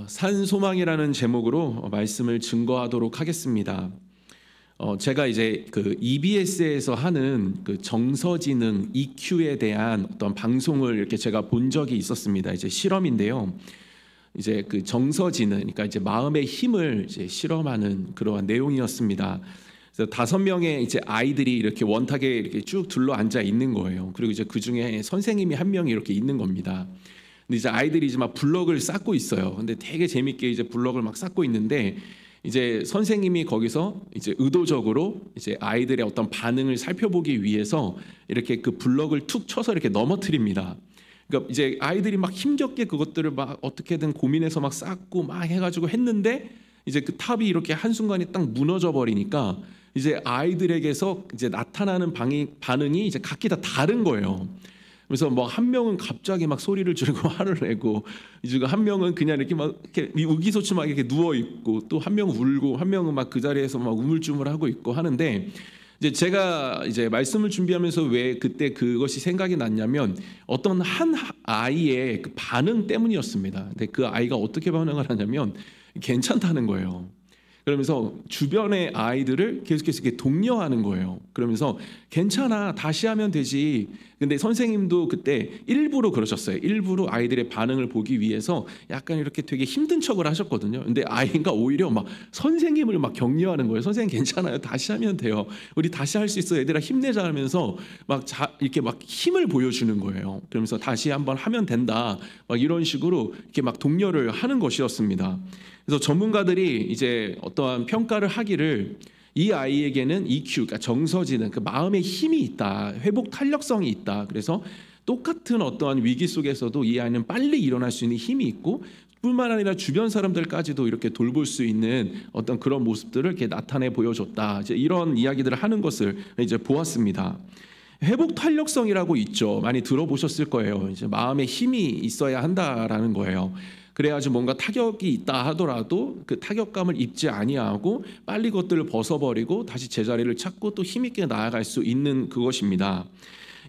산소망이라는 제목으로 말씀을 증거하도록 하겠습니다. 제가 이제 그 EBS에서 하는 그 정서지능 EQ에 대한 어떤 방송을 이렇게 제가 본 적이 있었습니다. 이제 실험인데요. 이제 그 정서지능, 그러니까 이제 마음의 힘을 이제 실험하는 그러한 내용이었습니다. 그래서 5명의 이제 아이들이 이렇게 원탁에 이렇게 쭉 둘러 앉아 있는 거예요. 그리고 이제 그 중에 선생님이 한 명이 이렇게 있는 겁니다. 근데 이제 아이들이 이제 막 블럭을 쌓고 있어요. 근데 되게 재밌게 이제 블럭을 막 쌓고 있는데 이제 선생님이 거기서 이제 의도적으로 이제 아이들의 어떤 반응을 살펴보기 위해서 이렇게 그 블럭을 툭 쳐서 이렇게 넘어뜨립니다. 그러니까 이제 아이들이 막 힘겹게 그것들을 막 어떻게든 고민해서 막 쌓고 막 해가지고 했는데 이제 그 탑이 이렇게 한순간에 딱 무너져 버리니까 이제 아이들에게서 이제 나타나는 반응이 이제 각기 다 다른 거예요. 그래서 뭐 한 명은 갑자기 막 소리를 지르고 화를 내고, 이제 한 명은 그냥 이렇게 막 이렇게 의기소침하게 이렇게 누워 있고, 또 한 명은 울고, 한 명은 막 그 자리에서 막 우물쭈물하고 있고 하는데, 이제 제가 이제 말씀을 준비하면서 왜 그때 그것이 생각이 났냐면 어떤 한 아이의 그 반응 때문이었습니다. 근데 그 아이가 어떻게 반응을 하냐면 괜찮다는 거예요. 그러면서 주변의 아이들을 계속해서 이렇게 독려하는 거예요. 그러면서 괜찮아, 다시 하면 되지. 근데 선생님도 그때 일부러 그러셨어요. 일부러 아이들의 반응을 보기 위해서 약간 이렇게 되게 힘든 척을 하셨거든요. 근데 아이가 오히려 막 선생님을 막 격려하는 거예요. 선생님 괜찮아요, 다시 하면 돼요. 우리 다시 할 수 있어, 얘들아 힘내자 하면서 막 이렇게 막 힘을 보여주는 거예요. 그러면서 다시 한번 하면 된다, 막 이런 식으로 이렇게 막 독려를 하는 것이었습니다. 그래서 전문가들이 이제 어떠한 평가를 하기를 이 아이에게는 EQ, 그러니까 정서지능, 그 마음의 힘이 있다, 회복 탄력성이 있다. 그래서 똑같은 어떠한 위기 속에서도 이 아이는 빨리 일어날 수 있는 힘이 있고, 뿐만 아니라 주변 사람들까지도 이렇게 돌볼 수 있는 어떤 그런 모습들을 이렇게 나타내 보여줬다. 이제 이런 이야기들을 하는 것을 이제 보았습니다. 회복 탄력성이라고 있죠. 많이 들어보셨을 거예요. 이제 마음의 힘이 있어야 한다라는 거예요. 그래야지 뭔가 타격이 있다 하더라도 그 타격감을 입지 아니하고 빨리 그것들을 벗어버리고 다시 제자리를 찾고 또 힘있게 나아갈 수 있는 그것입니다.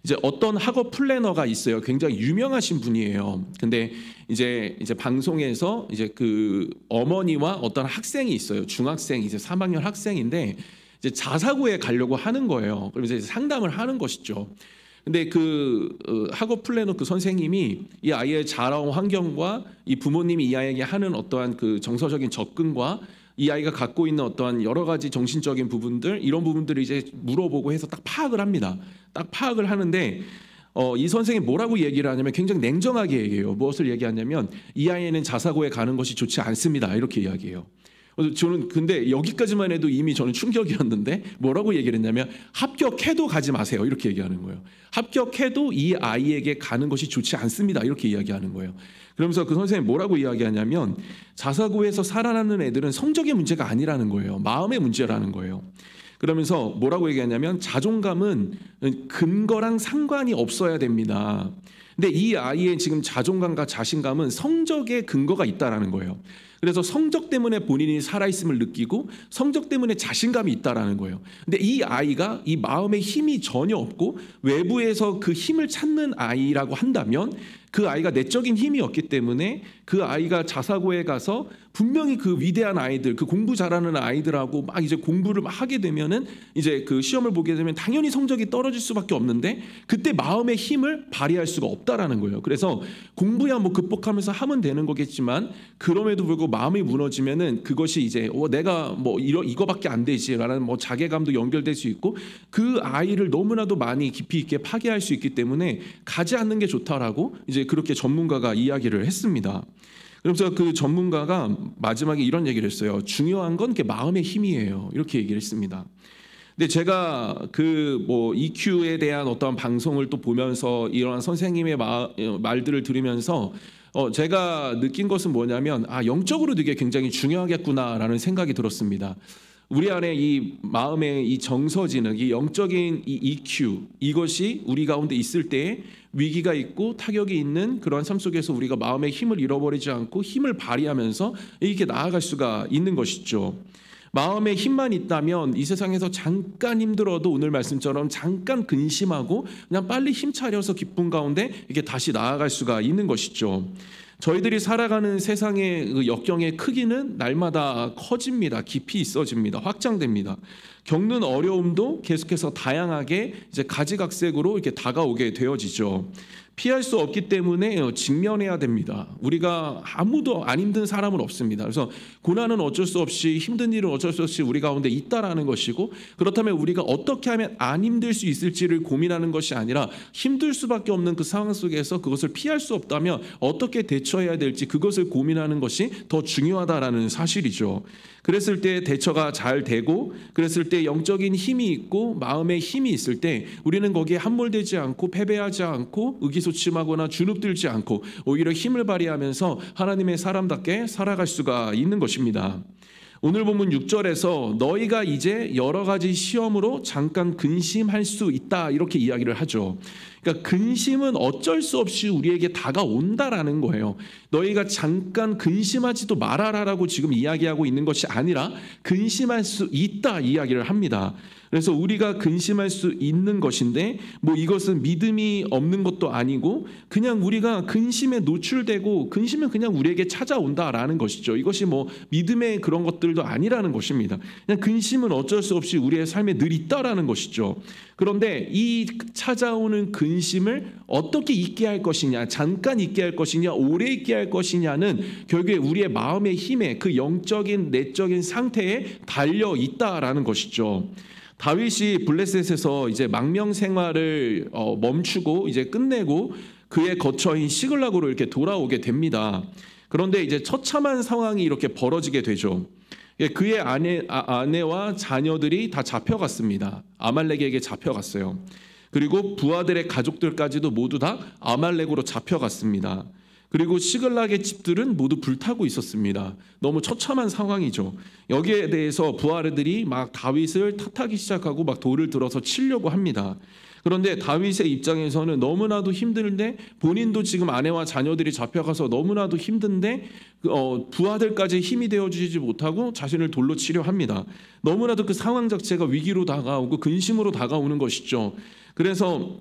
이제 어떤 학업 플래너가 있어요. 굉장히 유명하신 분이에요. 근데 이제 방송에서 이제 그 어머니와 어떤 학생이 있어요. 중학생, 이제 3학년 학생인데 이제 자사고에 가려고 하는 거예요. 그러면서 이제 상담을 하는 것이죠. 근데 그 학업 플래너 그 선생님이 이 아이의 자라온 환경과 이 부모님이 이 아이에게 하는 어떠한 그 정서적인 접근과 이 아이가 갖고 있는 어떠한 여러 가지 정신적인 부분들, 이런 부분들을 이제 물어보고 해서 딱 파악을 합니다. 딱 파악을 하는데 이 선생님이 뭐라고 얘기를 하냐면 굉장히 냉정하게 얘기해요. 무엇을 얘기하냐면 이 아이는 자사고에 가는 것이 좋지 않습니다, 이렇게 이야기해요. 저는 근데 여기까지만 해도 이미 저는 충격이었는데 뭐라고 얘기를 했냐면 합격해도 가지 마세요, 이렇게 얘기하는 거예요. 합격해도 이 아이에게 가는 것이 좋지 않습니다, 이렇게 이야기하는 거예요. 그러면서 그 선생님이 뭐라고 이야기하냐면 자사고에서 살아남는 애들은 성적의 문제가 아니라는 거예요. 마음의 문제라는 거예요. 그러면서 뭐라고 얘기하냐면 자존감은 근거랑 상관이 없어야 됩니다. 근데 이 아이의 지금 자존감과 자신감은 성적에 근거가 있다라는 거예요. 그래서 성적 때문에 본인이 살아있음을 느끼고 성적 때문에 자신감이 있다라는 거예요. 근데 이 아이가 이 마음에 힘이 전혀 없고 외부에서 그 힘을 찾는 아이라고 한다면 그 아이가 내적인 힘이 없기 때문에 그 아이가 자사고에 가서 분명히 그 위대한 아이들, 그 공부 잘하는 아이들하고 막 이제 공부를 막 하게 되면은 이제 그 시험을 보게 되면 당연히 성적이 떨어질 수밖에 없는데 그때 마음의 힘을 발휘할 수가 없다라는 거예요. 그래서 공부야 뭐 극복하면서 하면 되는 거겠지만 그럼에도 불구하고 마음이 무너지면은 그것이 이제 내가 뭐 이거밖에 안 되지라는 뭐 자괴감도 연결될 수 있고 그 아이를 너무나도 많이 깊이 있게 파괴할 수 있기 때문에 가지 않는 게 좋다라고 이제 그렇게 전문가가 이야기를 했습니다. 그래서 그 전문가가 마지막에 이런 얘기를 했어요. 중요한 건 마음의 힘이에요, 이렇게 얘기를 했습니다. 근데 제가 그 뭐 EQ에 대한 어떤 방송을 또 보면서 이런 선생님의 말들을 들으면서 제가 느낀 것은 뭐냐면 영적으로도 이게 굉장히 중요하겠구나라는 생각이 들었습니다. 우리 안에 이 마음의 이 정서지능, 이 영적인 이 EQ, 이것이 우리 가운데 있을 때 위기가 있고 타격이 있는 그러한 삶 속에서 우리가 마음의 힘을 잃어버리지 않고 힘을 발휘하면서 이렇게 나아갈 수가 있는 것이죠. 마음에 힘만 있다면 이 세상에서 잠깐 힘들어도 오늘 말씀처럼 잠깐 근심하고 그냥 빨리 힘차려서 기쁨 가운데 이게 다시 나아갈 수가 있는 것이죠. 저희들이 살아가는 세상의 그 역경의 크기는 날마다 커집니다. 깊이 있어집니다. 확장됩니다. 겪는 어려움도 계속해서 다양하게 이제 가지각색으로 이렇게 다가오게 되어지죠. 피할 수 없기 때문에 직면해야 됩니다. 우리가 아무도 안 힘든 사람은 없습니다. 그래서 고난은 어쩔 수 없이, 힘든 일은 어쩔 수 없이 우리 가운데 있다라는 것이고, 그렇다면 우리가 어떻게 하면 안 힘들 수 있을지를 고민하는 것이 아니라 힘들 수밖에 없는 그 상황 속에서 그것을 피할 수 없다면 어떻게 대처해야 될지 그것을 고민하는 것이 더 중요하다라는 사실이죠. 그랬을 때 대처가 잘 되고, 그랬을 때 영적인 힘이 있고 마음의 힘이 있을 때 우리는 거기에 함몰되지 않고 패배하지 않고 의기소침하거나 주눅들지 않고 오히려 힘을 발휘하면서 하나님의 사람답게 살아갈 수가 있는 것입니다. 오늘 본문 6절에서 너희가 이제 여러 가지 시험으로 잠깐 근심할 수 있다, 이렇게 이야기를 하죠. 그러니까 근심은 어쩔 수 없이 우리에게 다가온다라는 거예요. 너희가 잠깐 근심하지도 말아라라고 지금 이야기하고 있는 것이 아니라 근심할 수 있다 이야기를 합니다. 그래서 우리가 근심할 수 있는 것인데, 뭐 이것은 믿음이 없는 것도 아니고 그냥 우리가 근심에 노출되고 근심은 그냥 우리에게 찾아온다라는 것이죠. 이것이 뭐 믿음의 그런 것들도 아니라는 것입니다. 그냥 근심은 어쩔 수 없이 우리의 삶에 늘 있다라는 것이죠. 그런데 이 찾아오는 근심을 어떻게 있게 할 것이냐, 잠깐 있게 할 것이냐, 오래 있게 할 것이냐는 결국에 우리의 마음의 힘에, 그 영적인 내적인 상태에 달려 있다라는 것이죠. 다윗이 블레셋에서 이제 망명 생활을 멈추고 이제 끝내고 그의 거처인 시글락으로 이렇게 돌아오게 됩니다. 그런데 이제 처참한 상황이 이렇게 벌어지게 되죠. 그의 아내와 자녀들이 다 잡혀갔습니다. 아말렉에게 잡혀갔어요. 그리고 부하들의 가족들까지도 모두 다 아말렉으로 잡혀갔습니다. 그리고 시글락의 집들은 모두 불타고 있었습니다. 너무 처참한 상황이죠. 여기에 대해서 부하들이 막 다윗을 탓하기 시작하고 막 돌을 들어서 치려고 합니다. 그런데 다윗의 입장에서는 너무나도 힘든데, 본인도 지금 아내와 자녀들이 잡혀가서 너무나도 힘든데 부하들까지 힘이 되어주지 못하고 자신을 돌로 치려 합니다. 너무나도 그 상황 자체가 위기로 다가오고 근심으로 다가오는 것이죠. 그래서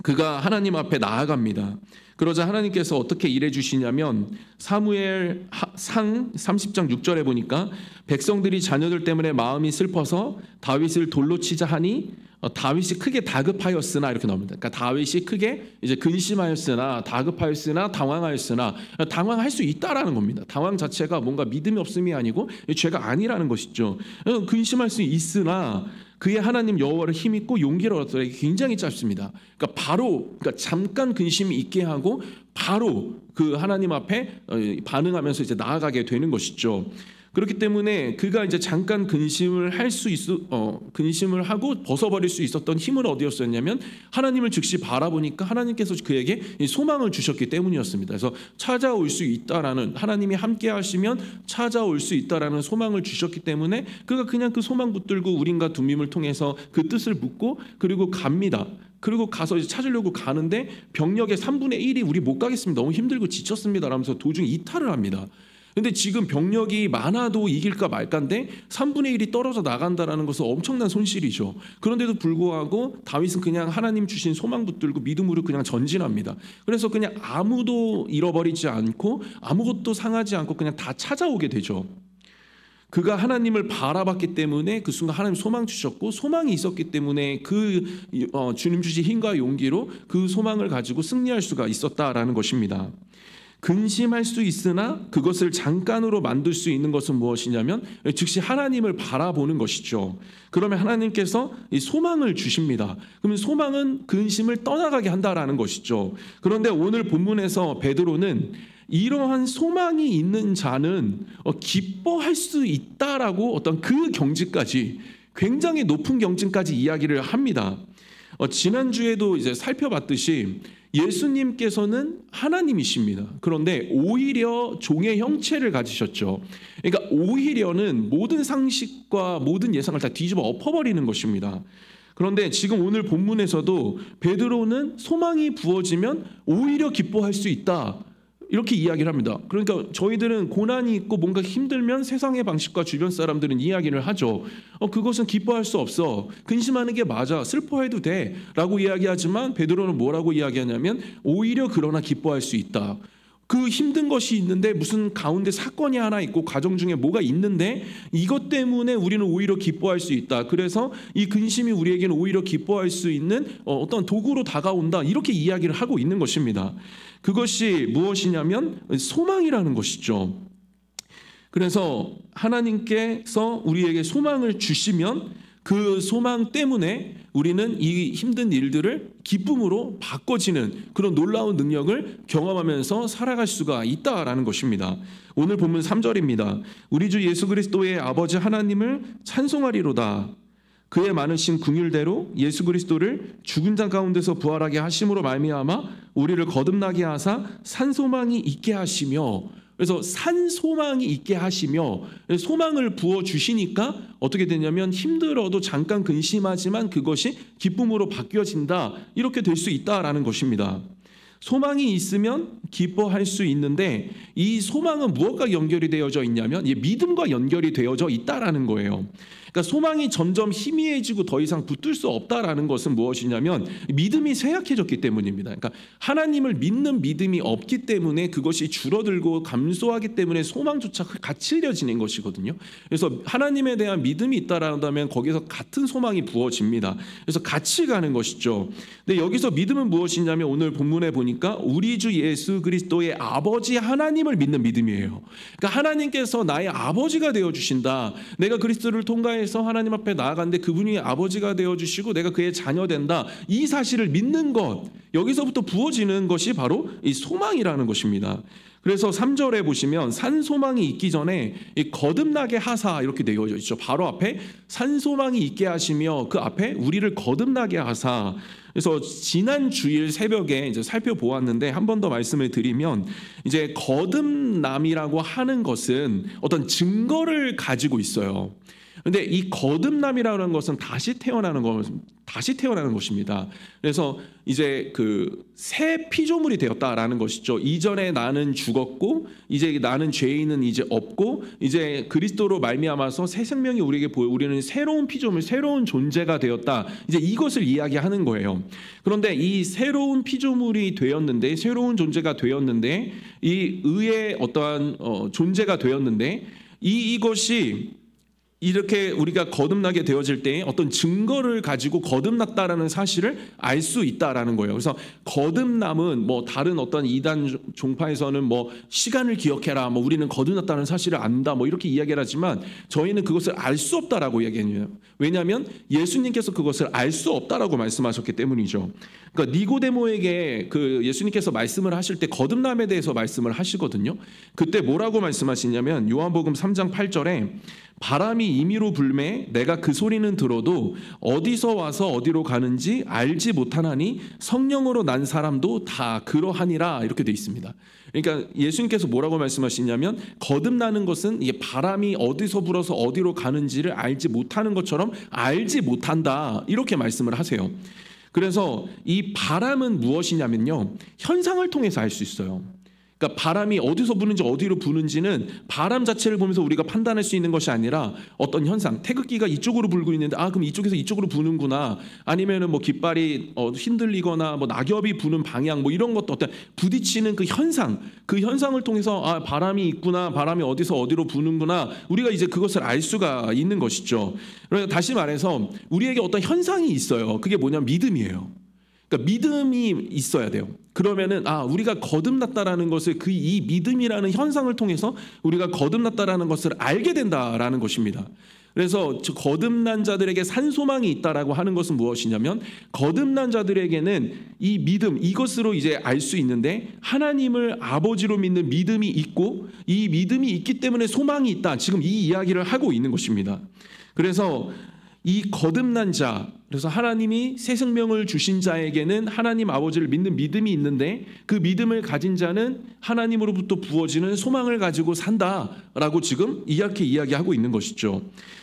그가 하나님 앞에 나아갑니다. 그러자 하나님께서 어떻게 일해 주시냐면, 사무엘 상 30장 6절에 보니까 백성들이 자녀들 때문에 마음이 슬퍼서 다윗을 돌로 치자 하니 다윗이 크게 다급하였으나, 이렇게 나옵니다. 그러니까 다윗이 크게 이제 근심하였으나, 다급하였으나, 당황하였으나, 당황할 수 있다라는 겁니다. 당황 자체가 뭔가 믿음이 없음이 아니고 죄가 아니라는 것이죠. 근심할 수 있으나 그의 하나님 여호와를 힘입고 용기를 얻었더라. 굉장히 짧습니다. 그러니까 잠깐 근심이 있게 하고 바로 그 하나님 앞에 반응하면서 이제 나아가게 되는 것이죠. 그렇기 때문에 그가 이제 잠깐 근심을 하고 벗어버릴 수 있었던 힘은 어디였었냐면, 하나님을 즉시 바라보니까 하나님께서 그에게 소망을 주셨기 때문이었습니다. 그래서 찾아올 수 있다라는, 하나님이 함께 하시면 찾아올 수 있다라는 소망을 주셨기 때문에 그가 그냥 그 소망 붙들고 우림과 둠밈을 통해서 그 뜻을 묻고 그리고 갑니다. 그리고 가서 이제 찾으려고 가는데 병력의 3분의 1이 우리 못 가겠습니다, 너무 힘들고 지쳤습니다 라면서 도중에 이탈을 합니다. 근데 지금 병력이 많아도 이길까 말까인데 3분의 1이 떨어져 나간다라는 것은 엄청난 손실이죠. 그런데도 불구하고 다윗은 그냥 하나님 주신 소망 붙들고 믿음으로 그냥 전진합니다. 그래서 그냥 아무도 잃어버리지 않고 아무것도 상하지 않고 그냥 다 찾아오게 되죠. 그가 하나님을 바라봤기 때문에 그 순간 하나님 소망 주셨고, 소망이 있었기 때문에 그 주님 주신 힘과 용기로 그 소망을 가지고 승리할 수가 있었다라는 것입니다. 근심할 수 있으나 그것을 잠깐으로 만들 수 있는 것은 무엇이냐면 즉시 하나님을 바라보는 것이죠. 그러면 하나님께서 이 소망을 주십니다. 그러면 소망은 근심을 떠나가게 한다라는 것이죠. 그런데 오늘 본문에서 베드로는 이러한 소망이 있는 자는 기뻐할 수 있다라고 어떤 그 경지까지, 굉장히 높은 경지까지 이야기를 합니다. 지난주에도 이제 살펴봤듯이 예수님께서는 하나님이십니다. 그런데 오히려 종의 형체를 가지셨죠. 그러니까 오히려는 모든 상식과 모든 예상을 다 뒤집어 엎어버리는 것입니다. 그런데 지금 오늘 본문에서도 베드로는 소망이 부어지면 오히려 기뻐할 수 있다, 이렇게 이야기를 합니다. 그러니까 저희들은 고난이 있고 뭔가 힘들면 세상의 방식과 주변 사람들은 이야기를 하죠. 그것은 기뻐할 수 없어, 근심하는 게 맞아, 슬퍼해도 돼 라고 이야기하지만 베드로는 뭐라고 이야기하냐면 오히려 그러나 기뻐할 수 있다. 그 힘든 것이 있는데 무슨 가운데 사건이 하나 있고 가정 중에 뭐가 있는데 이것 때문에 우리는 오히려 기뻐할 수 있다. 그래서 이 근심이 우리에게는 오히려 기뻐할 수 있는 어떤 도구로 다가온다. 이렇게 이야기를 하고 있는 것입니다. 그것이 무엇이냐면 소망이라는 것이죠. 그래서 하나님께서 우리에게 소망을 주시면 그 소망 때문에 우리는 이 힘든 일들을 기쁨으로 바꿔지는 그런 놀라운 능력을 경험하면서 살아갈 수가 있다라는 것입니다. 오늘 본문 3절입니다. 우리 주 예수 그리스도의 아버지 하나님을 찬송하리로다. 그의 많으신 긍휼대로 예수 그리스도를 죽은 자 가운데서 부활하게 하심으로 말미암아 우리를 거듭나게 하사 산소망이 있게 하시며, 그래서 산소망이 있게 하시며 소망을 부어주시니까 어떻게 되냐면 힘들어도 잠깐 근심하지만 그것이 기쁨으로 바뀌어진다. 이렇게 될 수 있다라는 것입니다. 소망이 있으면 기뻐할 수 있는데 이 소망은 무엇과 연결이 되어져 있냐면 믿음과 연결이 되어져 있다라는 거예요. 그러니까 소망이 점점 희미해지고 더 이상 붙들 수 없다라는 것은 무엇이냐면 믿음이 쇠약해졌기 때문입니다. 그러니까 하나님을 믿는 믿음이 없기 때문에 그것이 줄어들고 감소하기 때문에 소망조차 가칠려지는 것이거든요. 그래서 하나님에 대한 믿음이 있다라면 거기서 같은 소망이 부어집니다. 그래서 같이 가는 것이죠. 근데 여기서 믿음은 무엇이냐면 오늘 본문에 보니까 우리 주 예수 그리스도의 아버지 하나님을 믿는 믿음이에요. 그러니까 하나님께서 나의 아버지가 되어주신다. 내가 그리스도를 통과해서 하나님 앞에 나아갔는데 그분이 아버지가 되어주시고 내가 그의 자녀 된다. 이 사실을 믿는 것, 여기서부터 부어지는 것이 바로 이 소망이라는 것입니다. 그래서 3절에 보시면 산소망이 있기 전에 이 거듭나게 하사 이렇게 되어져 있죠. 바로 앞에 산소망이 있게 하시며 그 앞에 우리를 거듭나게 하사. 그래서 지난 주일 새벽에 이제 살펴보았는데 한 번 더 말씀을 드리면 이제 거듭남이라고 하는 것은 어떤 증거를 가지고 있어요. 그런데 이 거듭남이라는 것은 다시 태어나는 것입니다. 그래서 이제 그 새 피조물이 되었다라는 것이죠. 이전에 나는 죽었고 이제 나는 죄인은 이제 없고 이제 그리스도로 말미암아서 새 생명이 우리에게 보여 우리는 새로운 피조물, 새로운 존재가 되었다. 이제 이것을 이야기하는 거예요. 그런데 이 새로운 피조물이 되었는데, 새로운 존재가 되었는데, 이 의의 어떠한 존재가 되었는데 이것이 이렇게 우리가 거듭나게 되어질 때 어떤 증거를 가지고 거듭났다라는 사실을 알 수 있다라는 거예요. 그래서 거듭남은 뭐 다른 어떤 이단 종파에서는 뭐 시간을 기억해라, 뭐 우리는 거듭났다는 사실을 안다, 뭐 이렇게 이야기를 하지만 저희는 그것을 알 수 없다라고 이야기해요. 왜냐하면 예수님께서 그것을 알 수 없다라고 말씀하셨기 때문이죠. 그러니까 니고데모에게 그 예수님께서 말씀을 하실 때 거듭남에 대해서 말씀을 하시거든요. 그때 뭐라고 말씀하시냐면 요한복음 3장 8절에 바람이 임의로 불매 내가 그 소리는 들어도 어디서 와서 어디로 가는지 알지 못하나니 성령으로 난 사람도 다 그러하니라, 이렇게 돼 있습니다. 그러니까 예수님께서 뭐라고 말씀하시냐면 거듭나는 것은 이게 바람이 어디서 불어서 어디로 가는지를 알지 못하는 것처럼 알지 못한다, 이렇게 말씀을 하세요. 그래서 이 바람은 무엇이냐면요, 현상을 통해서 알 수 있어요. 그러니까 바람이 어디서 부는지 어디로 부는지는 바람 자체를 보면서 우리가 판단할 수 있는 것이 아니라 어떤 현상, 태극기가 이쪽으로 불고 있는데 그럼 이쪽에서 이쪽으로 부는구나, 아니면은 뭐 깃발이 흔들리거나 뭐 낙엽이 부는 방향, 뭐 이런 것도 어떤 부딪히는 그 현상, 그 현상을 통해서 바람이 있구나, 바람이 어디서 어디로 부는구나, 우리가 이제 그것을 알 수가 있는 것이죠. 그러니까 다시 말해서 우리에게 어떤 현상이 있어요. 그게 뭐냐면 믿음이에요. 그러니까 믿음이 있어야 돼요. 그러면은 우리가 거듭났다라는 것을 이 믿음이라는 현상을 통해서 우리가 거듭났다라는 것을 알게 된다라는 것입니다. 그래서 거듭난 자들에게 산소망이 있다라고 하는 것은 무엇이냐면 거듭난 자들에게는 이 믿음, 이것으로 이제 알 수 있는데 하나님을 아버지로 믿는 믿음이 있고 이 믿음이 있기 때문에 소망이 있다. 지금 이 이야기를 하고 있는 것입니다. 그래서 이 거듭난 자, 그래서 하나님이 새 생명을 주신 자에게는 하나님 아버지를 믿는 믿음이 있는데 그 믿음을 가진 자는 하나님으로부터 부어지는 소망을 가지고 산다라고 지금 이렇게 이야기하고 있는 것이죠.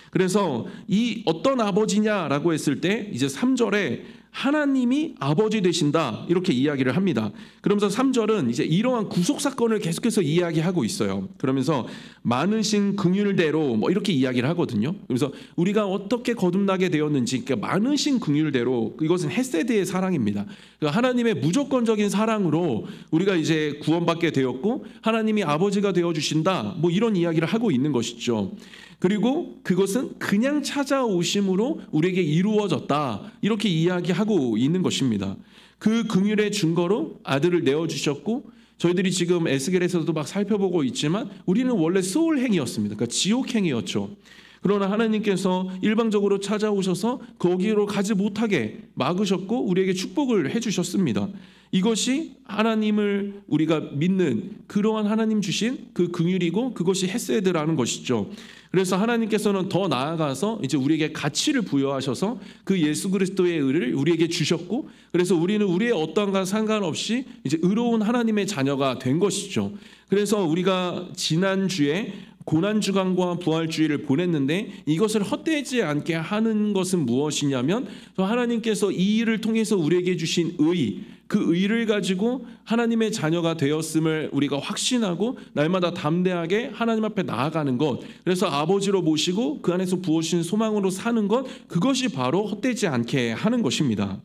그래서 이 어떤 아버지냐라고 했을 때 이제 3절에 하나님이 아버지 되신다 이렇게 이야기를 합니다. 그러면서 3절은 이제 이러한 구속 사건을 계속해서 이야기하고 있어요. 그러면서 많으신 긍휼대로 뭐 이렇게 이야기를 하거든요. 그래서 우리가 어떻게 거듭나게 되었는지, 그러니까 많으신 긍휼대로, 이것은 헤세드의 사랑입니다. 그러니까 하나님의 무조건적인 사랑으로 우리가 이제 구원받게 되었고 하나님이 아버지가 되어 주신다, 뭐 이런 이야기를 하고 있는 것이죠. 그리고 그것은 그냥 찾아오심으로 우리에게 이루어졌다 이렇게 이야기하고 있는 것입니다. 그 긍휼의 증거로 아들을 내어주셨고, 저희들이 지금 에스겔에서도 막 살펴보고 있지만 우리는 원래 소울행이었습니다. 그러니까 지옥행이었죠. 그러나 하나님께서 일방적으로 찾아오셔서 거기로 가지 못하게 막으셨고 우리에게 축복을 해주셨습니다. 이것이 하나님을 우리가 믿는 그러한 하나님 주신 그 긍휼이고 그것이 헤세드라는 것이죠. 그래서 하나님께서는 더 나아가서 이제 우리에게 가치를 부여하셔서 그 예수 그리스도의 의를 우리에게 주셨고, 그래서 우리는 우리의 어떠한가 상관없이 이제 의로운 하나님의 자녀가 된 것이죠. 그래서 우리가 지난주에 고난주간과 부활주의를 보냈는데 이것을 헛되지 않게 하는 것은 무엇이냐면 하나님께서 이 일을 통해서 우리에게 주신 의, 그 의를 가지고 하나님의 자녀가 되었음을 우리가 확신하고 날마다 담대하게 하나님 앞에 나아가는 것, 그래서 아버지로 모시고 그 안에서 부어주신 소망으로 사는 것, 그것이 바로 헛되지 않게 하는 것입니다.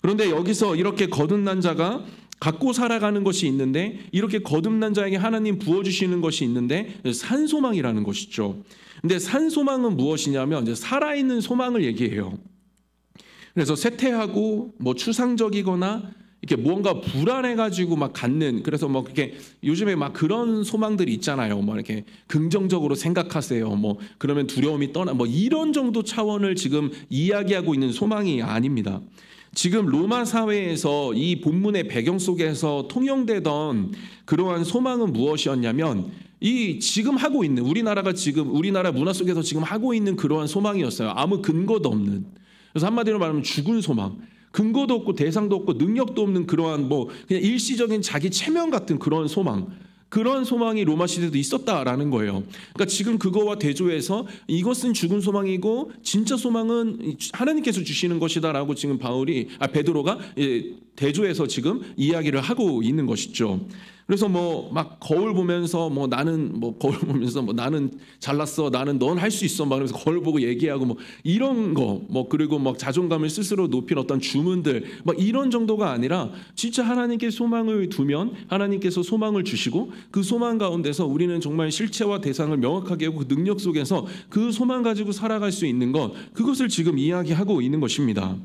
그런데 여기서 이렇게 거듭난 자가 갖고 살아가는 것이 있는데, 이렇게 거듭난 자에게 하나님 부어주시는 것이 있는데 산소망이라는 것이죠. 근데 산소망은 무엇이냐면 이제 살아있는 소망을 얘기해요. 그래서 쇠퇴하고 뭐 추상적이거나 이렇게 무언가 불안해가지고 막 갖는, 그래서 뭐 그렇게 요즘에 막 그런 소망들이 있잖아요. 뭐 이렇게 긍정적으로 생각하세요. 뭐 그러면 두려움이 떠나, 뭐 이런 정도 차원을 지금 이야기하고 있는 소망이 아닙니다. 지금 로마 사회에서 이 본문의 배경 속에서 통용되던 그러한 소망은 무엇이었냐면 이 지금 하고 있는 우리나라 문화 속에서 지금 하고 있는 그러한 소망이었어요. 아무 근거도 없는. 그래서 한마디로 말하면 죽은 소망. 근거도 없고 대상도 없고 능력도 없는 그러한 뭐 그냥 일시적인 자기 체면 같은 그런 소망. 그런 소망이 로마 시대도 있었다라는 거예요. 그러니까 지금 그거와 대조해서 이것은 죽은 소망이고 진짜 소망은 하나님께서 주시는 것이다라고 지금 베드로가 대조해서 지금 이야기를 하고 있는 것이죠. 그래서 뭐 막 거울 보면서 나는 잘났어, 나는 넌 할 수 있어 막 그러면서 거울 보고 얘기하고 뭐 이런 거 그리고 막 자존감을 스스로 높인 어떤 주문들 막 이런 정도가 아니라 진짜 하나님께 소망을 두면 하나님께서 소망을 주시고 그 소망 가운데서 우리는 정말 실체와 대상을 명확하게 하고 그 능력 속에서 그 소망 가지고 살아갈 수 있는 것, 그것을 지금 이야기하고 있는 것입니다.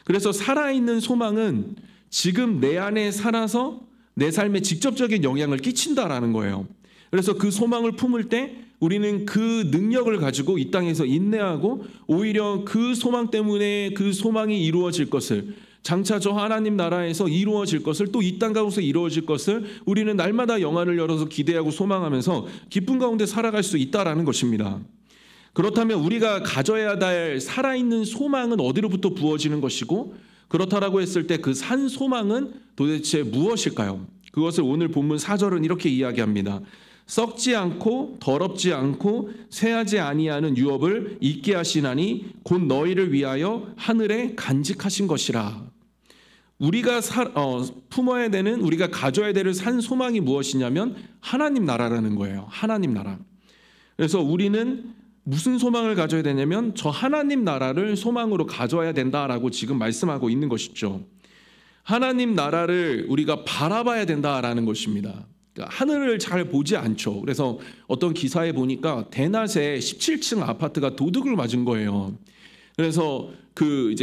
그래서 살아있는 소망은 지금 내 안에 살아서 내 삶에 직접적인 영향을 끼친다라는 거예요. 그래서 그 소망을 품을 때 우리는 그 능력을 가지고 이 땅에서 인내하고 오히려 그 소망 때문에 그 소망이 이루어질 것을, 장차 저 하나님 나라에서 이루어질 것을, 또 이 땅 가운데서 이루어질 것을 우리는 날마다 영안을 열어서 기대하고 소망하면서 기쁨 가운데 살아갈 수 있다라는 것입니다. 그렇다면 우리가 가져야 될 살아있는 소망은 어디로부터 부어지는 것이고, 그렇다라고 했을 때 그 산 소망은 도대체 무엇일까요? 그것을 오늘 본문 4절은 이렇게 이야기합니다. 썩지 않고 더럽지 않고 쇠하지 아니하는 유업을 있게 하시나니 곧 너희를 위하여 하늘에 간직하신 것이라. 우리가 품어야 되는, 우리가 가져야 될 산 소망이 무엇이냐면 하나님 나라라는 거예요. 하나님 나라. 그래서 우리는 무슨 소망을 가져야 되냐면 저 하나님 나라를 소망으로 가져야 된다라고 지금 말씀하고 있는 것이죠. 하나님 나라를 우리가 바라봐야 된다라는 것입니다. 그러니까 하늘을 잘 보지 않죠. 그래서 어떤 기사에 보니까 대낮에 17층 아파트가 도둑을 맞은 거예요. 그래서 그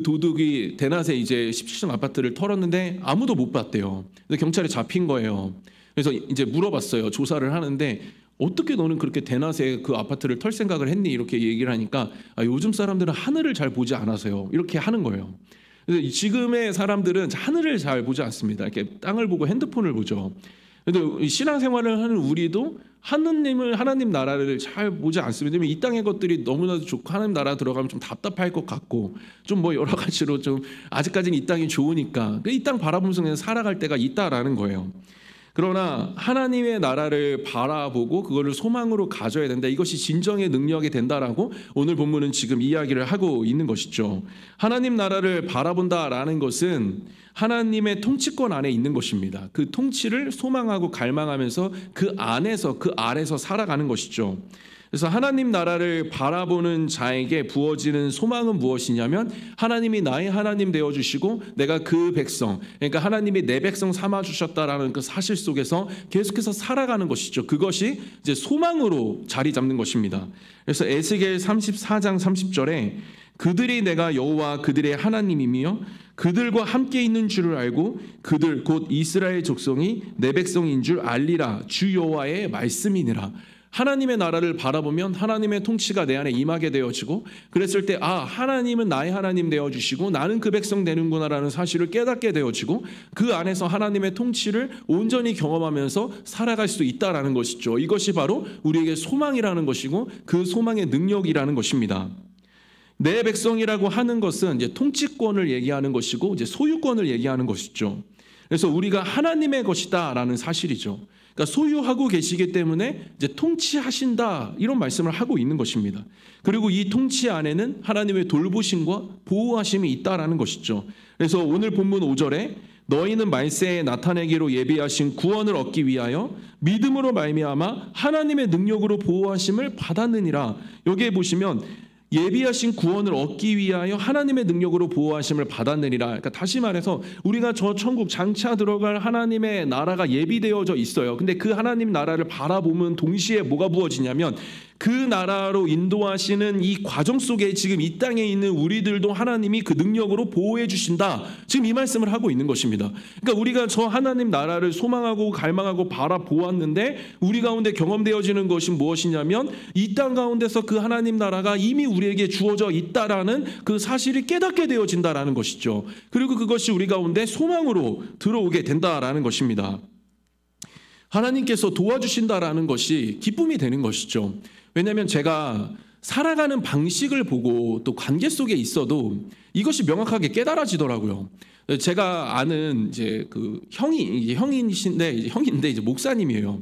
도둑이 대낮에 이제 17층 아파트를 털었는데 아무도 못 봤대요. 그래서 경찰에 잡힌 거예요. 그래서 이제 물어봤어요. 조사를 하는데 어떻게 너는 그렇게 대낮에 그 아파트를 털 생각을 했니? 이렇게 얘기를 하니까 요즘 사람들은 하늘을 잘 보지 않아서요. 이렇게 하는 거예요. 그래서 지금의 사람들은 하늘을 잘 보지 않습니다. 이렇게 땅을 보고 핸드폰을 보죠. 그런데 신앙생활을 하는 우리도 하나님 나라를 잘 보지 않습니다. 왜냐면 이 땅의 것들이 너무나도 좋고 하나님 나라 들어가면 좀 답답할 것 같고 좀 뭐 여러 가지로 좀 아직까지는 이 땅이 좋으니까 이 땅 바라보면서 그냥 살아갈 때가 있다라는 거예요. 그러나 하나님의 나라를 바라보고 그거를 소망으로 가져야 된다. 이것이 진정의 능력이 된다라고 오늘 본문은 지금 이야기를 하고 있는 것이죠. 하나님 나라를 바라본다라는 것은 하나님의 통치권 안에 있는 것입니다. 그 통치를 소망하고 갈망하면서 그 안에서 그 아래서 살아가는 것이죠. 그래서 하나님 나라를 바라보는 자에게 부어지는 소망은 무엇이냐면 하나님이 나의 하나님 되어주시고 내가 그 백성, 그러니까 하나님이 내 백성 삼아주셨다라는 그 사실 속에서 계속해서 살아가는 것이죠. 그것이 이제 소망으로 자리 잡는 것입니다. 그래서 에스겔 34장 30절에 그들이 내가 여호와 그들의 하나님이며 그들과 함께 있는 줄을 알고 그들 곧 이스라엘 족속이 내 백성인 줄 알리라 주 여호와의 말씀이니라. 하나님의 나라를 바라보면 하나님의 통치가 내 안에 임하게 되어지고 그랬을 때 하나님은 나의 하나님 되어주시고 나는 그 백성 되는구나라는 사실을 깨닫게 되어지고 그 안에서 하나님의 통치를 온전히 경험하면서 살아갈 수 있다라는 것이죠. 이것이 바로 우리에게 소망이라는 것이고 그 소망의 능력이라는 것입니다. 내 백성이라고 하는 것은 이제 통치권을 얘기하는 것이고 이제 소유권을 얘기하는 것이죠. 그래서 우리가 하나님의 것이다라는 사실이죠. 그러니까 소유하고 계시기 때문에 이제 통치하신다 이런 말씀을 하고 있는 것입니다. 그리고 이 통치 안에는 하나님의 돌보심과 보호하심이 있다라는 것이죠. 그래서 오늘 본문 5절에 너희는 말세에 나타내기로 예비하신 구원을 얻기 위하여 믿음으로 말미암아 하나님의 능력으로 보호하심을 받았느니라. 여기에 보시면 예비하신 구원을 얻기 위하여 하나님의 능력으로 보호하심을 받았느니라. 그러니까 다시 말해서 우리가 저 천국 장차 들어갈 하나님의 나라가 예비되어져 있어요. 근데 그 하나님 나라를 바라보면 동시에 뭐가 부어지냐면 그 나라로 인도하시는 이 과정 속에 지금 이 땅에 있는 우리들도 하나님이 그 능력으로 보호해 주신다. 지금 이 말씀을 하고 있는 것입니다. 그러니까 우리가 저 하나님 나라를 소망하고 갈망하고 바라보았는데 우리 가운데 경험되어지는 것이 무엇이냐면 이 땅 가운데서 그 하나님 나라가 이미 우리에게 주어져 있다라는 그 사실이 깨닫게 되어진다라는 것이죠. 그리고 그것이 우리 가운데 소망으로 들어오게 된다라는 것입니다. 하나님께서 도와주신다라는 것이 기쁨이 되는 것이죠. 왜냐하면 제가 살아가는 방식을 보고 또 관계 속에 있어도 이것이 명확하게 깨달아지더라고요. 제가 아는 이제 그 형인데 이제 목사님이에요.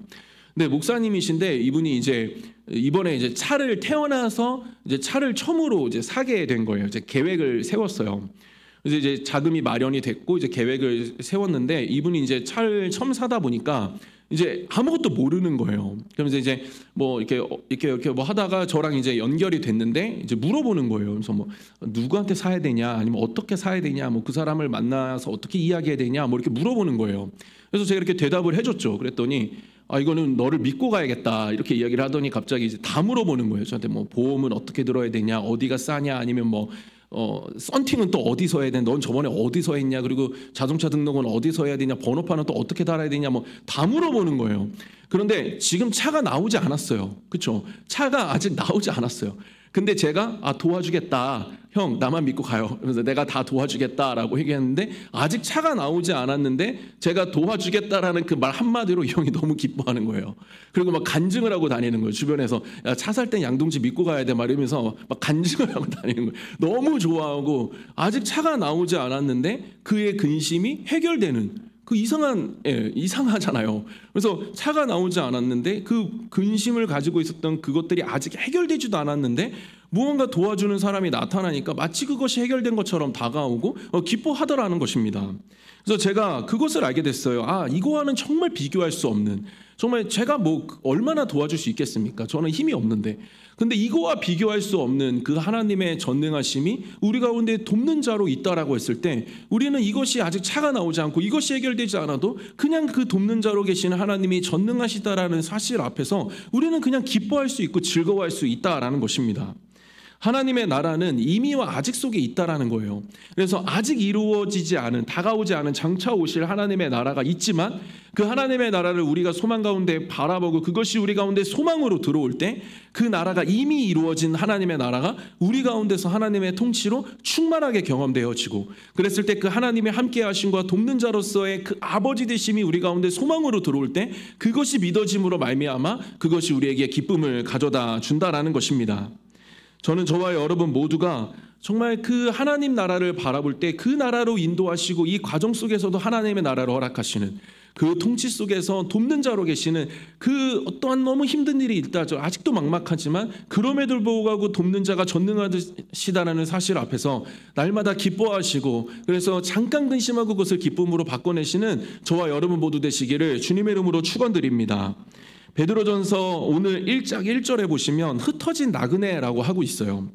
근데 목사님이신데 이분이 이제 이번에 이제 차를 태어나서 이제 차를 처음으로 이제 사게 된 거예요. 이제 계획을 세웠어요. 그래서 이제 자금이 마련이 됐고 이제 계획을 세웠는데 이분이 이제 차를 처음 사다 보니까 이제 아무것도 모르는 거예요. 그러면서 이제 뭐 이렇게 뭐 하다가 저랑 이제 연결이 됐는데 이제 물어보는 거예요. 그래서 뭐 누구한테 사야 되냐, 아니면 어떻게 사야 되냐, 뭐 그 사람을 만나서 어떻게 이야기해야 되냐, 뭐 이렇게 물어보는 거예요. 그래서 제가 이렇게 대답을 해줬죠. 그랬더니 이거는 너를 믿고 가야겠다 이렇게 이야기를 하더니 갑자기 이제 다 물어보는 거예요. 저한테 뭐 보험은 어떻게 들어야 되냐, 어디가 싸냐, 아니면 뭐 썬팅은 또 어디서 해야 되냐, 넌 저번에 어디서 했냐, 그리고 자동차 등록은 어디서 해야 되냐, 번호판은 또 어떻게 달아야 되냐, 뭐 다 물어보는 거예요. 그런데 지금 차가 나오지 않았어요. 그렇죠? 차가 아직 나오지 않았어요. 근데 제가 도와주겠다, 형 나만 믿고 가요. 그래서 내가 다 도와주겠다라고 얘기했는데 아직 차가 나오지 않았는데 제가 도와주겠다라는 그 말 한마디로 이 형이 너무 기뻐하는 거예요. 그리고 막 간증을 하고 다니는 거예요. 주변에서 차 살 땐 양동치 믿고 가야 돼 막 이러면서 막 간증을 하고 다니는 거예요. 너무 좋아하고 아직 차가 나오지 않았는데 그의 근심이 해결되는 그 이상하잖아요. 그래서 차가 나오지 않았는데 그 근심을 가지고 있었던 그것들이 아직 해결되지도 않았는데 무언가 도와주는 사람이 나타나니까 마치 그것이 해결된 것처럼 다가오고 기뻐하더라는 것입니다. 그래서 제가 그것을 알게 됐어요. 이거와는 정말 비교할 수 없는, 정말 제가 뭐 얼마나 도와줄 수 있겠습니까? 저는 힘이 없는데. 근데 이거와 비교할 수 없는 그 하나님의 전능하심이 우리 가운데 돕는 자로 있다라고 했을 때 우리는 이것이 아직 차가 나오지 않고 이것이 해결되지 않아도 그냥 그 돕는 자로 계시는 하나님이 전능하시다라는 사실 앞에서 우리는 그냥 기뻐할 수 있고 즐거워할 수 있다라는 것입니다. 하나님의 나라는 이미와 아직 속에 있다라는 거예요. 그래서 아직 이루어지지 않은, 다가오지 않은 장차 오실 하나님의 나라가 있지만 그 하나님의 나라를 우리가 소망 가운데 바라보고 그것이 우리 가운데 소망으로 들어올 때 그 나라가 이미 이루어진 하나님의 나라가 우리 가운데서 하나님의 통치로 충만하게 경험되어지고 그랬을 때 그 하나님의 함께 하심과 돕는 자로서의 그 아버지 되심이 우리 가운데 소망으로 들어올 때 그것이 믿어짐으로 말미암아 그것이 우리에게 기쁨을 가져다 준다라는 것입니다. 저는 저와 여러분 모두가 정말 그 하나님 나라를 바라볼 때 그 나라로 인도하시고 이 과정 속에서도 하나님의 나라를 허락하시는 그 통치 속에서 돕는 자로 계시는 그 어떠한 너무 힘든 일이 있다. 아직도 막막하지만 그럼에도 불구하고 돕는 자가 전능하시다라는 사실 앞에서 날마다 기뻐하시고 그래서 잠깐 근심하고 그것을 기쁨으로 바꿔내시는 저와 여러분 모두 되시기를 주님의 이름으로 축원드립니다. 베드로전서 오늘 1장 1절에 보시면 흩어진 나그네라고 하고 있어요.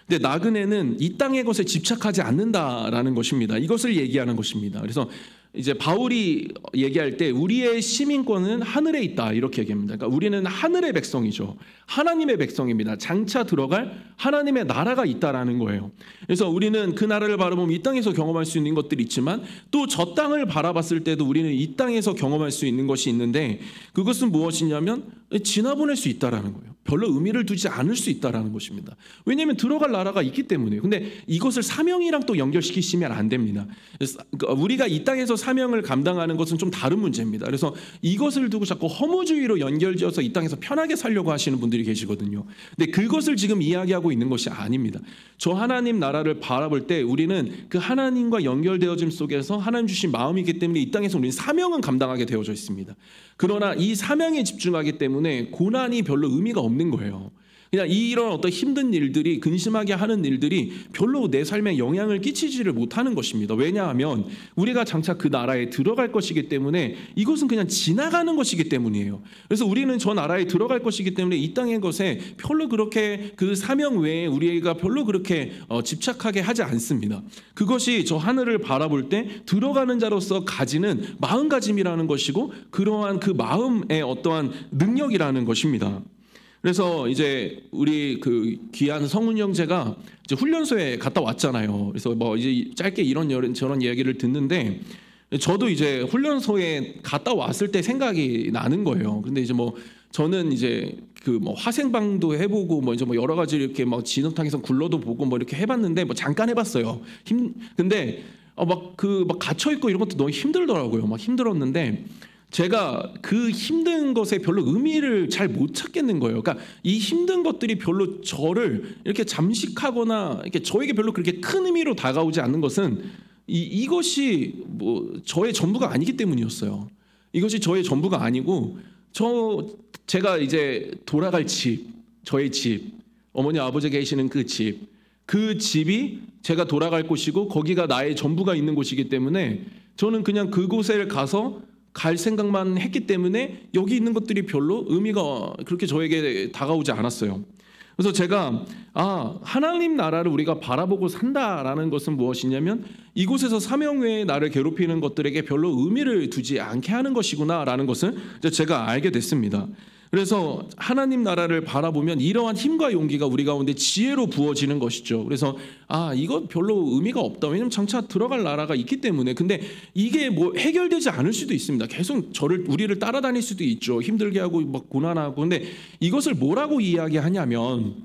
근데 나그네는 이 땅의 것에 집착하지 않는다라는 것입니다. 이것을 얘기하는 것입니다. 그래서 이제 바울이 얘기할 때 우리의 시민권은 하늘에 있다 이렇게 얘기합니다. 그러니까 우리는 하늘의 백성이죠. 하나님의 백성입니다. 장차 들어갈 하나님의 나라가 있다라는 거예요. 그래서 우리는 그 나라를 바라보면 이 땅에서 경험할 수 있는 것들이 있지만 또 저 땅을 바라봤을 때도 우리는 이 땅에서 경험할 수 있는 것이 있는데 그것은 무엇이냐면 지나보낼 수 있다라는 거예요. 별로 의미를 두지 않을 수 있다라는 것입니다. 왜냐하면 들어갈 나라가 있기 때문에요. 근데 이것을 사명이랑 또 연결시키시면 안 됩니다. 우리가 이 땅에서 사명을 감당하는 것은 좀 다른 문제입니다. 그래서 이것을 두고 자꾸 허무주의로 연결지어서 이 땅에서 편하게 살려고 하시는 분들이 계시거든요. 근데 그것을 지금 이야기하고 있는 것이 아닙니다. 저 하나님 나라를 바라볼 때 우리는 그 하나님과 연결되어짐 속에서 하나님 주신 마음이기 때문에 이 땅에서 우리는 사명은 감당하게 되어져 있습니다. 그러나 이 사명에 집중하기 때문에 고난이 별로 의미가 없는 거예요. 그냥 이런 어떤 힘든 일들이 근심하게 하는 일들이 별로 내 삶에 영향을 끼치지를 못하는 것입니다. 왜냐하면 우리가 장차 그 나라에 들어갈 것이기 때문에 이것은 그냥 지나가는 것이기 때문이에요. 그래서 우리는 저 나라에 들어갈 것이기 때문에 이 땅의 것에 별로 그렇게 그 사명 외에 우리가 별로 그렇게 집착하게 하지 않습니다. 그것이 저 하늘을 바라볼 때 들어가는 자로서 가지는 마음가짐이라는 것이고 그러한 그 마음의 어떠한 능력이라는 것입니다. 그래서 이제 우리 그 귀한 성훈 형제가 이제 훈련소에 갔다 왔잖아요. 그래서 뭐 이제 짧게 이런 저런 이야기를 듣는데 저도 이제 훈련소에 갔다 왔을 때 생각이 나는 거예요. 근데 이제 뭐 저는 이제 그 뭐 화생방도 해보고 뭐 이제 뭐 여러 가지 이렇게 막 진흙탕에서 굴러도 보고 뭐 이렇게 해봤는데 뭐 잠깐 해봤어요. 근데 막 갇혀 있고 이런 것도 너무 힘들더라고요. 막 힘들었는데. 제가 그 힘든 것에 별로 의미를 잘 못 찾겠는 거예요. 그러니까 이 힘든 것들이 별로 저를 이렇게 잠식하거나 이렇게 저에게 별로 그렇게 큰 의미로 다가오지 않는 것은 이것이 뭐 저의 전부가 아니기 때문이었어요. 이것이 저의 전부가 아니고 제가 이제 돌아갈 집, 저의 집, 어머니 아버지 계시는 그 집이 제가 돌아갈 곳이고 거기가 나의 전부가 있는 곳이기 때문에 저는 그냥 그곳에 가서 갈 생각만 했기 때문에 여기 있는 것들이 별로 의미가 그렇게 저에게 다가오지 않았어요. 그래서 제가 하나님 나라를 우리가 바라보고 산다라는 것은 무엇이냐면 이곳에서 사명 외에 나를 괴롭히는 것들에게 별로 의미를 두지 않게 하는 것이구나라는 것을 제가 알게 됐습니다. 그래서 하나님 나라를 바라보면 이러한 힘과 용기가 우리 가운데 지혜로 부어지는 것이죠. 그래서 이거 별로 의미가 없다. 왜냐하면 장차 들어갈 나라가 있기 때문에. 근데 이게 뭐 해결되지 않을 수도 있습니다. 계속 우리를 따라다닐 수도 있죠. 힘들게 하고 막 고난하고. 근데 이것을 뭐라고 이야기하냐면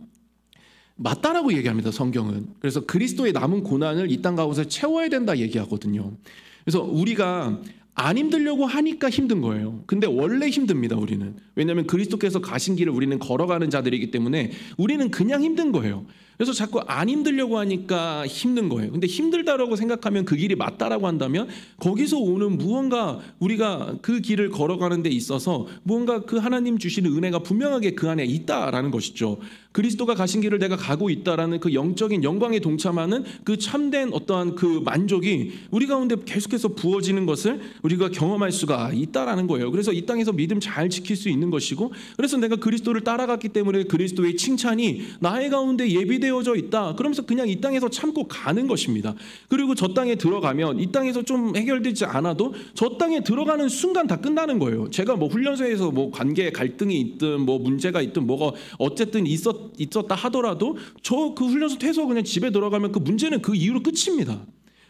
맞다라고 얘기합니다. 성경은. 그래서 그리스도의 남은 고난을 이 땅 가운데 채워야 된다 얘기하거든요. 그래서 우리가 안 힘들려고 하니까 힘든 거예요. 근데 원래 힘듭니다. 우리는. 왜냐하면 그리스도께서 가신 길을 우리는 걸어가는 자들이기 때문에 우리는 그냥 힘든 거예요. 그래서 자꾸 안 힘들려고 하니까 힘든 거예요. 근데 힘들다라고 생각하면 그 길이 맞다라고 한다면 거기서 오는 무언가 우리가 그 길을 걸어가는 데 있어서 무언가 그 하나님 주시는 은혜가 분명하게 그 안에 있다라는 것이죠. 그리스도가 가신 길을 내가 가고 있다라는 그 영적인 영광에 동참하는 그 참된 어떠한 그 만족이 우리 가운데 계속해서 부어지는 것을 우리가 경험할 수가 있다라는 거예요. 그래서 이 땅에서 믿음 잘 지킬 수 있는 것이고 그래서 내가 그리스도를 따라갔기 때문에 그리스도의 칭찬이 나의 가운데 예비되어져 있다. 그러면서 그냥 이 땅에서 참고 가는 것입니다. 그리고 저 땅에 들어가면 이 땅에서 좀 해결되지 않아도 저 땅에 들어가는 순간 다 끝나는 거예요. 제가 뭐 훈련소에서 뭐 관계 갈등이 있든 뭐 문제가 있든 뭐가 어쨌든 있었다 하더라도 저 그 훈련소 퇴소 그냥 집에 들어가면 그 문제는 그 이후로 끝입니다.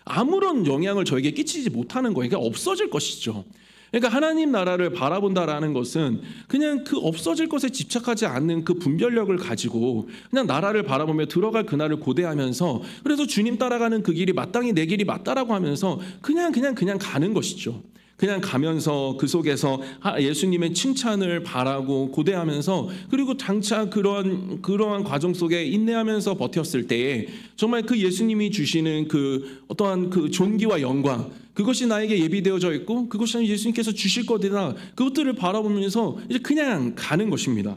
아무런 영향을 저에게 끼치지 못하는 거예요. 그러니까 없어질 것이죠. 그러니까 하나님 나라를 바라본다라는 것은 그냥 그 없어질 것에 집착하지 않는 그 분별력을 가지고 그냥 나라를 바라보며 들어갈 그날을 고대하면서 그래서 주님 따라가는 그 길이 마땅히 내 길이 맞다라고 하면서 그냥 가는 것이죠. 그냥 가면서 그 속에서 예수님의 칭찬을 바라고 고대하면서 그리고 장차 그러한 과정 속에 인내하면서 버텼을 때에 정말 그 예수님이 주시는 그 어떠한 그 존귀와 영광, 그것이 나에게 예비되어져 있고 그것이 예수님께서 주실 것이다, 그것들을 바라보면서 이제 그냥 가는 것입니다.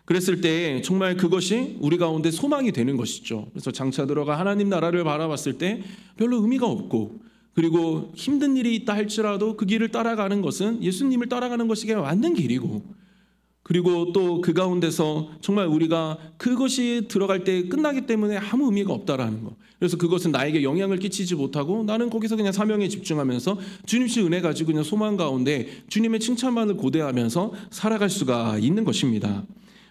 그랬을 때 정말 그것이 우리 가운데 소망이 되는 것이죠. 그래서 장차 들어가 하나님 나라를 바라봤을 때 별로 의미가 없고, 그리고 힘든 일이 있다 할지라도 그 길을 따라가는 것은 예수님을 따라가는 것이 맞는 길이고, 그리고 또 그 가운데서 정말 우리가 그것이 들어갈 때 끝나기 때문에 아무 의미가 없다라는 것. 그래서 그것은 나에게 영향을 끼치지 못하고 나는 거기서 그냥 사명에 집중하면서 주님의 은혜 가지고 그냥 소망 가운데 주님의 칭찬만을 고대하면서 살아갈 수가 있는 것입니다.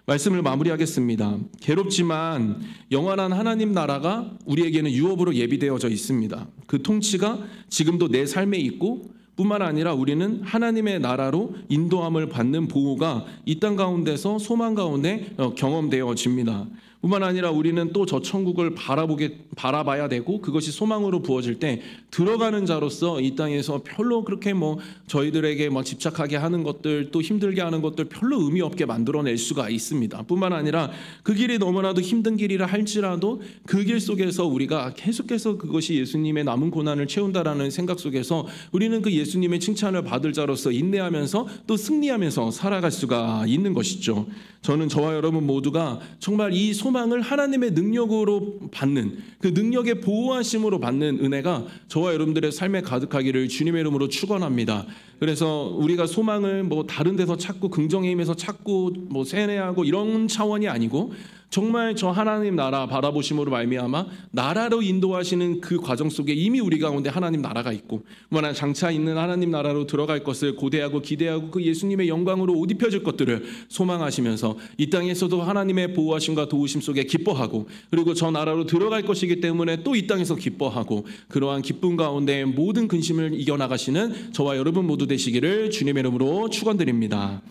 말씀을 마무리하겠습니다. 괴롭지만 영원한 하나님 나라가 우리에게는 유업으로 예비되어져 있습니다. 그 통치가 지금도 내 삶에 있고 뿐만 아니라 우리는 하나님의 나라로 인도함을 받는 보호가 이 땅 가운데서 소망 가운데 경험되어집니다. 뿐만 아니라 우리는 또 저 천국을 바라봐야 되고 그것이 소망으로 부어질 때 들어가는 자로서 이 땅에서 별로 그렇게 저희들에게 집착하게 하는 것들, 또 힘들게 하는 것들 별로 의미 없게 만들어낼 수가 있습니다. 뿐만 아니라 그 길이 너무나도 힘든 길이라 할지라도 그 길 속에서 우리가 계속해서 그것이 예수님의 남은 고난을 채운다라는 생각 속에서 우리는 그 예수님의 칭찬을 받을 자로서 인내하면서 또 승리하면서 살아갈 수가 있는 것이죠. 저는 저와 여러분 모두가 정말 이 소망을 하나님의 능력으로 받는, 그 능력의 보호하심으로 받는 은혜가 저와 여러분들의 삶에 가득하기를 주님의 이름으로 축원합니다. 그래서 우리가 소망을 다른 데서 찾고 긍정의 힘에서 찾고 세뇌하고 이런 차원이 아니고 정말 저 하나님 나라 바라보심으로 말미암아 나라로 인도하시는 그 과정 속에 이미 우리 가운데 하나님 나라가 있고 만약 장차 있는 하나님 나라로 들어갈 것을 고대하고 기대하고 그 예수님의 영광으로 옷 입혀질 것들을 소망하시면서 이 땅에서도 하나님의 보호하심과 도우심 속에 기뻐하고, 그리고 저 나라로 들어갈 것이기 때문에 또 이 땅에서 기뻐하고, 그러한 기쁨 가운데 모든 근심을 이겨나가시는 저와 여러분 모두 되시기를 주님의 이름으로 축원드립니다.